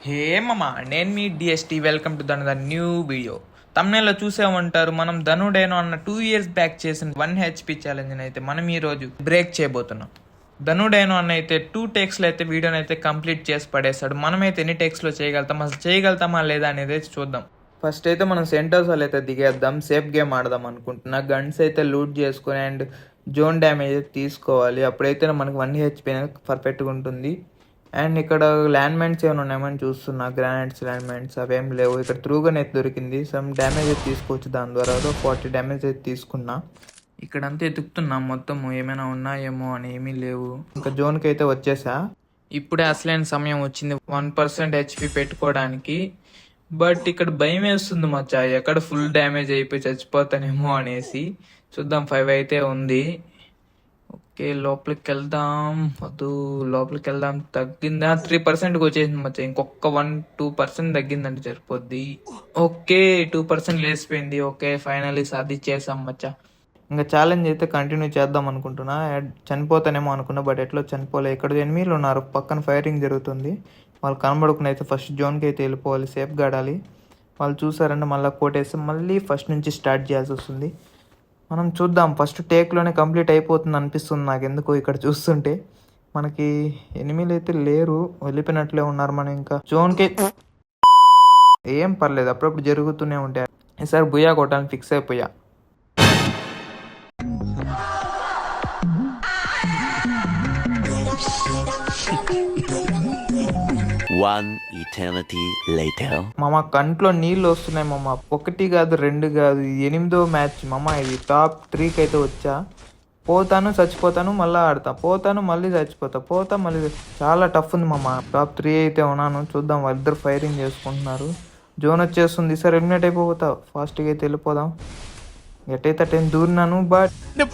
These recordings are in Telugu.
హే మమ నేను మీ DST welcome to the new video. తమ్నేలో చూసామంటారు, మనం ధనుడేనో అన్న 2 years బ్యాక్ చేసిన 1 HP ఛాలెంజ్ని అయితే మనం ఈరోజు బ్రేక్ చేయబోతున్నాం. ధనుడేనో అన్న అయితే 2 takesలో అయితే వీడియోని అయితే కంప్లీట్ చేసి పడేస్తాడు. మనమైతే ఎన్ని టేక్స్లో చేయగలుగుతాం, అసలు చేయగలుగుతామా లేదా అనేది అయితే చూద్దాం. ఫస్ట్ అయితే మనం సెంటర్స్ వాళ్ళు అయితే దిగేద్దాం, సేఫ్ గేమ్ ఆడదాం అనుకుంటున్నా. గన్స్ అయితే లూట్ చేసుకుని అండ్ జోన్ డ్యామేజ్ అయితే తీసుకోవాలి, అప్పుడైతే మనకి 1 HP అనేది పర్ఫెక్ట్గా ఉంటుంది. అండ్ ఇక్కడ ల్యాండ్ మైన్స్ ఏమైనా ఉన్నాయని చూస్తున్నా, గ్రానైట్స్ ల్యాండ్ మైన్స్ అవేం లేవు. ఇక్కడ త్రూగన్ అయితే దొరికింది, సమ్ డ్యామేజ్ అయితే తీసుకోవచ్చు దాని ద్వారా. 40 డ్యామేజ్ అయితే తీసుకున్నా. ఇక్కడంతా ఎతుకుతున్నా మొత్తం ఏమైనా ఉన్నాయేమో అని, ఏమీ లేవు. ఇంకా జోన్కి అయితే వచ్చేసా. ఇప్పుడే అసలైన సమయం వచ్చింది 1% HP పెట్టుకోవడానికి. బట్ ఇక్కడ భయం వేస్తుంది మచ్చా, ఎక్కడ ఫుల్ డ్యామేజ్ అయిపోయి చచ్చిపోతానేమో అనేసి. చూద్దాం, 5 అయితే ఉంది. ఓకే, లోపలికి వెళ్దాం. వద్దు, లోపలికి వెళ్దాం. తగ్గిందా? 3%కి వచ్చేసింది మచ్చా. ఇంకొక 1-2% తగ్గిందంటే సరిపోద్ది. ఓకే, 2% లేసిపోయింది. ఓకే, ఫైనల్లీ సాధించేసాం మచ్చా. ఇంకా ఛాలెంజ్ అయితే కంటిన్యూ చేద్దాం అనుకుంటున్నా. చనిపోతానేమో అనుకున్నా, బట్ ఎట్లా చనిపోలే. ఇక్కడ ఎనిమిలు ఉన్నారు, పక్కన ఫైరింగ్ జరుగుతుంది. వాళ్ళు కనబడుకుని అయితే ఫస్ట్ జోన్కి అయితే వెళ్ళిపోవాలి, సేఫ్గా ఆడాలి. వాళ్ళు చూసారంటే మళ్ళీ కోటేస్తే మళ్ళీ ఫస్ట్ నుంచి స్టార్ట్ చేయాల్సి వస్తుంది. మనం చూద్దాం, ఫస్ట్ టేక్లోనే కంప్లీట్ అయిపోతుంది అనిపిస్తుంది నాకు ఎందుకో. ఇక్కడ చూస్తుంటే మనకి ఎనిమిలు అయితే లేరు, వెళ్ళిపోయినట్లే ఉన్నారు. మనం ఇంకా జోన్కి ఏం పర్లేదు, అప్పుడప్పుడు జరుగుతూనే ఉంటాయి. ఈసారి బుయ్యా కొట్టాలని ఫిక్స్ అయిపోయా. One eternity later. మామ కంట్లో నీళ్ళు వస్తున్నాయి మామ. 1 కాదు 2 కాదు, 8వ మ్యాచ్ మామ. ఇది టాప్ 3కి అయితే వచ్చా. పోతాను, చచ్చిపోతాను, మళ్ళీ ఆడతా, పోతాను, మళ్ళీ చచ్చిపోతా, పోతా, మళ్ళీ. చాలా టఫ్ ఉంది మామ. టాప్ 3 అయితే ఉన్నాను. చూద్దాం, వాళ్ళిద్దరు ఫైరింగ్ చేసుకుంటున్నారు. జోన్ వచ్చేస్తుంది, సార్ ఎలిమినేట్ అయిపోతా. ఫాస్ట్గా అయితే వెళ్ళిపోదాం. ఎట్టయితే అటేం దూరినాను, బట్ నేను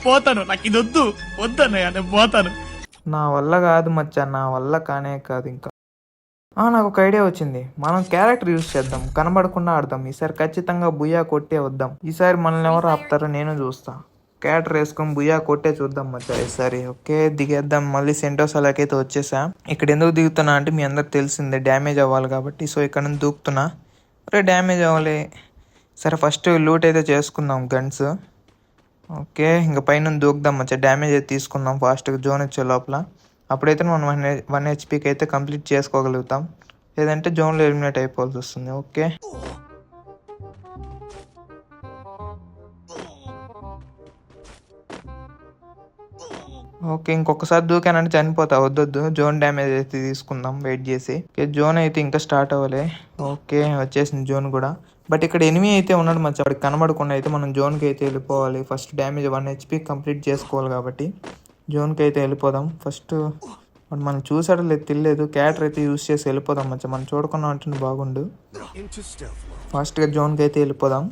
పోతాను, నాకు ఇది వద్దన్నయ్య, నేను పోతాను. నా వల్ల కాదు మచ్చా, నా వల్ల కానే కాదు. ఇంకా నాకు ఒక ఐడియా వచ్చింది. మనం క్యారెక్టర్ యూజ్ చేద్దాం, కనబడకుండా ఆడదాం. ఈసారి ఖచ్చితంగా బుయ్యా కొట్టే వద్దాం. ఈసారి మనల్ని ఎవరు ఆపుతారో నేను చూస్తా. క్యారెక్టర్ వేసుకొని బుయ్యా కొట్టే చూద్దాం మచ్చా ఈసారి. ఓకే, దిగేద్దాం. మళ్ళీ సెంటోస్ అలాగైతే వచ్చేసా. ఇక్కడ ఎందుకు దిగుతున్నా అంటే మీ అందరికి తెలిసిందే, డ్యామేజ్ అవ్వాలి కాబట్టి. సో ఇక్కడ నుంచి దూకుతున్నా. అరే డ్యామేజ్ అవ్వాలి. సరే, ఫస్ట్ లూట్ అయితే చేసుకుందాం గన్స్. ఓకే, ఇంకా పైన దూకుదాం మచ్చా. డ్యామేజ్ అయితే తీసుకుందాం ఫాస్ట్గా జోన్ వచ్చే లోపల. అప్పుడైతే మనం 1 HPకి అయితే కంప్లీట్ చేసుకోగలుగుతాం. లేదంటే జోన్లో ఎలిమినేట్ అయిపోవాల్సి వస్తుంది. ఓకే, ఓకే, ఇంకొకసారి దూకానంటే చనిపోతా. వద్దొద్దు, జోన్ డ్యామేజ్ అయితే తీసుకుందాం వెయిట్ చేసి. జోన్ అయితే ఇంకా స్టార్ట్ అవ్వలే. ఓకే, వచ్చేసింది జోన్ కూడా. బట్ ఇక్కడ ఎనిమి అయితే ఉన్నాడు మచ్చా, వాడికి కనబడకుండా అయితే మనం జోన్కి అయితే వెళ్ళిపోవాలి. ఫస్ట్ డ్యామేజ్ 1 HP కంప్లీట్ చేసుకోవాలి కాబట్టి జోన్కి అయితే వెళ్ళిపోదాం. ఫస్ట్ మనం చూసాడో లేదు తెలియదు, క్యారెక్టర్ అయితే యూజ్ చేసి వెళ్ళిపోదాం మచ్చా. మనం చూడకుండా అంటే బాగుండు. ఫాస్ట్గా జోన్కి అయితే వెళ్ళిపోదాం.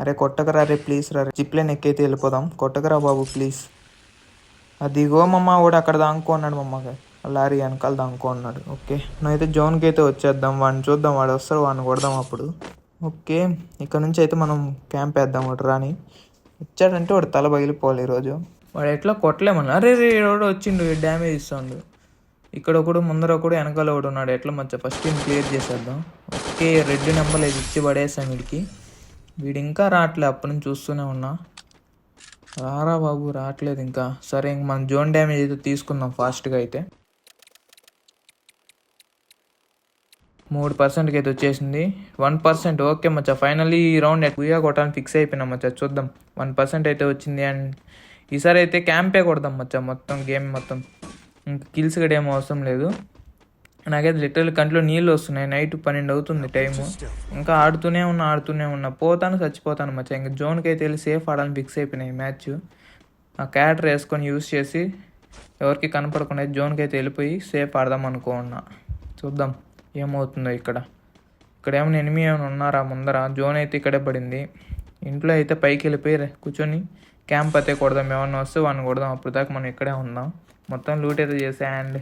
అరే కొట్టకరా, రే ప్లీజ్ రా. జిప్లైన్ ఎక్కైతే వెళ్ళిపోదాం. కొట్టకరా బాబు ప్లీజ్. అదిగో మమ్మ, వాడు అక్కడ దాంకో అన్నాడు మమ్మకి. లారీ వెనకాల దాంకో అన్నాడు. ఓకే, నేనైతే జోన్కి అయితే వచ్చేద్దాం. వాడిని చూద్దాం, వాడు వస్తాడు, వాడిని కొడదాం అప్పుడు. ఓకే, ఇక్కడ నుంచి అయితే మనం క్యాంప్ వేద్దాం. వాడు రాని వచ్చాడంటే వాడు తల పగిలిపోవాలి ఈరోజు. వాడు ఎట్లా కొట్టలేమన్నా. అరే రే, వాడు వచ్చిండు, డ్యామేజ్ ఇస్తాడు. ఇక్కడ ఒకడు, ముందర ఒకడు, వెనకాల ఒకడు ఉన్నాడు. ఎట్లా మచ్చా, ఫస్ట్ టైం క్లియర్ చేసేద్దాం. ఓకే, రెడ్ నెంబర్ లేదు, ఇచ్చి పడేసాం వీడికి. వీడు ఇంకా రావట్లే, అప్పటి నుంచి చూస్తూనే ఉన్నా. రారా బాబు, రావట్లేదు ఇంకా. సరే, ఇంక మనం జోన్ డ్యామేజ్ అయితే తీసుకుందాం ఫాస్ట్గా అయితే. 3%కి అయితే వచ్చేసింది. 1%. ఓకే మచ్చా, ఫైనల్లీ ఈ రౌండ్ బుయ్యా కొట్టాలని ఫిక్స్ అయిపోయినా మచ్చా. చూద్దాం, 1% అయితే వచ్చింది. అండ్ ఈసారి అయితే క్యాంపే కొడదాం మచ్చా, మొత్తం గేమ్ మొత్తం. ఇంకా కిల్స్ కూడా ఏం అవసరం లేదు. నాకైతే లిటరల్ కంట్లో నీళ్ళు వస్తున్నాయి. నైట్ 12 అవుతుంది టైము. ఇంకా ఆడుతూనే ఉన్నా. పోతాను, చచ్చిపోతాను మచ్చా. ఇంకా జోన్కి అయితే వెళ్ళి సేఫ్ ఆడాలని ఫిక్స్ అయిపోయినాయి మ్యాచ్. ఆ క్యారెక్టర్ వేసుకొని యూస్ చేసి ఎవరికి కనపడకుండా జోన్కి అయితే వెళ్ళిపోయి సేఫ్ ఆడదాం అనుకున్నా. చూద్దాం ఏమవుతుందో. ఇక్కడ ఏమైనా ఎనిమి ఏమైనా ఉన్నారా ముందర? జోన్ అయితే ఇక్కడే పడింది. ఇంట్లో అయితే పైకి వెళ్ళిపోయి కూర్చొని క్యాంప్ అయితే కొడదాం. ఏమన్నా వస్తే వాడిని కొడదాం. అప్పుడు దాకా మనం ఇక్కడే ఉందాం. మొత్తం లూట్ అయితే చేసా. అండ్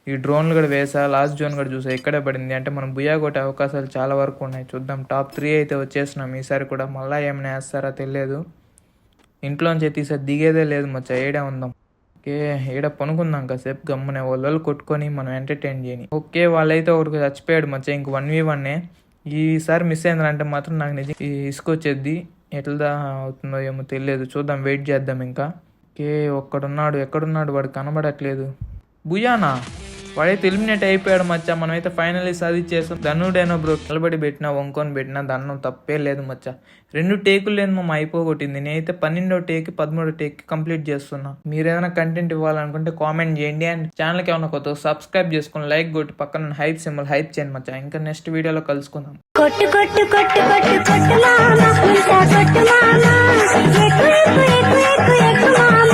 ఈ డ్రోన్లు కూడా వేసా. లాస్ట్ జోన్ కూడా చూసా, ఇక్కడే పడింది. అంటే మనం బుయ్యా కొట్టే అవకాశాలు చాలా వరకు ఉన్నాయి. చూద్దాం, టాప్ 3 అయితే వచ్చేసినాం ఈసారి కూడా. మళ్ళీ ఏమైనా వేస్తారా తెలియదు. ఇంట్లోంచి అయితే ఈసారి దిగేదే లేదు మచ్చా, ఏడే ఉందాం. ఓకే ఈడ పనుకుందాం కాసేపు గమ్మునే వాళ్ళు కొట్టుకొని మనం ఎంటర్టైన్ చేయని. ఓకే వాళ్ళైతే ఒకటి చచ్చిపోయాడు మచ్చా, ఇంక 1v1. ఈసారి మిస్ అయిందంటే మాత్రం నాకు నిజం ఇసుకొచ్చేద్ది. ఎట్లా అవుతుందో ఏమో తెలియదు, చూద్దాం, వెయిట్ చేద్దాం ఇంకా. ఓకే ఒక్కడున్నాడు, ఎక్కడున్నాడు వాడు, కనబడట్లేదు. భుయానా వాడైతే ఎలిమినేట్ అయిపోయాడు మచ్చా. మనమైతే ఫైనల్లీ సాధించేసాం. ధనుడేనో బ్రో నిలబడి పెట్టినా వంకొని పెట్టినా దాన్ని తప్పే లేదు మచ్చా. 2 టేకులు లేదు మా అయిపోగొట్టింది. నేనైతే 12వ టేక్ 13వ టేక్ కంప్లీట్ చేస్తున్నా. మీరు ఏదైనా కంటెంట్ ఇవ్వాలనుకుంటే కామెంట్ చేయండి. అండ్ ఛానల్కి ఏమైనా కొత్త సబ్స్క్రైబ్ చేసుకుని లైక్ కొట్టి పక్కన హైప్ సింబల్ హైప్ చేయండి మచ్చా. ఇంకా నెక్స్ట్ వీడియోలో కలుసుకుందాం. కొట్టు కొట్టు కొట్టు కొట్టు కొట్టు మామ, ఇంకా కొట్టు మామ, ఎక్కు ఎక్కు ఎక్కు ఎక్కు ఎక్కు మామ.